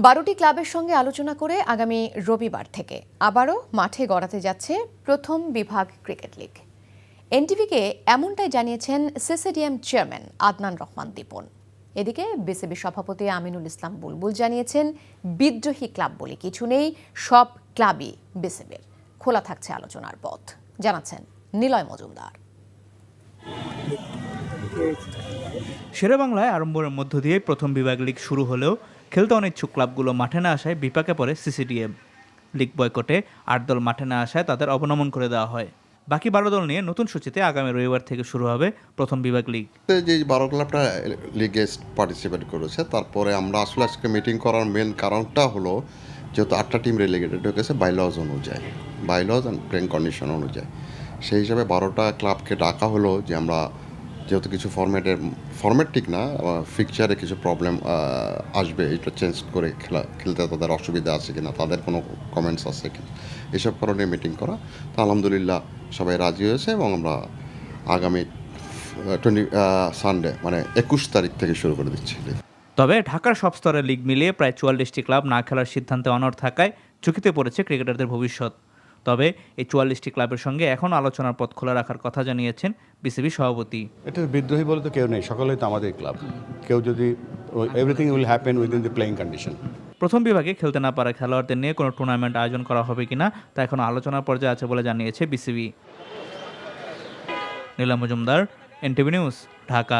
12টি ক্লাবের সঙ্গে আলোচনা করে আগামী রবিবার থেকে আবারও মাঠে গড়াতে যাচ্ছে প্রথম বিভাগ ক্রিকেট লিগ। এনটিভিকে এমনটাই জানিয়েছেন সিসিডিএম চেয়ারম্যান আদনান রহমান দীপন। এদিকে বিসিবি সভাপতি আমিনুল ইসলাম বুলবুল জানিয়েছেন, বিদ্রোহী ক্লাব বলে কিছু নেই, সব ক্লাবই বিসিবির, খোলা থাকছে আলোচনার পথ, জানাচ্ছেন নিলয় মজুমদার। শেরেবাংলায় আড়ম্বরের মধ্য দিয়ে প্রথম বিভাগ লিগ শুরু হলেও খেলতে অনিচ্ছুক ক্লাবগুলো মাঠে না আসায় বিপাকে পড়ে সিসিডিএম। লিগ বয়কটে 8 দল মাঠে না আসায় তাদের অবনমন করে দেওয়া হয়। বাকি 12 দল নিয়ে নতুন সূচিতে আগামী রবিবার থেকে শুরু হবে প্রথম বিভাগ লিগ। যে 12 ক্লাবটা লিগে পার্টিসিপেট করেছে, তারপরে আমরা আসলে আজকে মিটিং করার মেন কারণটা হলো যেহেতু 8টা টিম রেলিগেটেড হয়েছে বাইলজ অনুযায়ী, বাইলজ অ্যান্ড প্লেইং কন্ডিশন অনুযায়ী, সেই হিসাবে 12টা ক্লাবকে ডাকা হলো যে আমরা যেহেতু কিছু ফরম্যাট ঠিক না, ফিকচারে কিছু প্রবলেম আসবে, এটা চেঞ্জ করে খেলতে তাদের অসুবিধা আছে কিনা, তাদের কোনো কমেন্টস আছে কিনা, এসব কারণে মিটিং করা। তো আলহামদুলিল্লাহ সবাই রাজি হয়েছে এবং আমরা আগামী সানডে মানে 21 তারিখ থেকে শুরু করে দিচ্ছি। তবে ঢাকার সব স্তরের লিগ মিলিয়ে প্রায় 44টি ক্লাব না খেলার সিদ্ধান্তে অনড় থাকায় ঝুঁকিতে পড়েছে ক্রিকেটারদের ভবিষ্যৎ। তবে এই 44টি ক্লাবের সঙ্গে এখন আলোচনার পথ খোলা রাখার কথা জানিয়েছেন বিসিবি সভাপতি। এটা বিদ্রোহী বলে তো কেউ নেই, সকলেই তো আমাদের ক্লাব। কেউ যদি everything will happen within the playing condition. প্রথম বিভাগে খেলতে না পারা খেলোয়াড়দের নিয়ে কোনো টুর্নামেন্ট আয়োজন করা হবে কিনা তা এখন আলোচনার পর্যায়ে আছে বলে জানিয়েছে BCB. Niloy Majumdar, NTV news, Dhaka.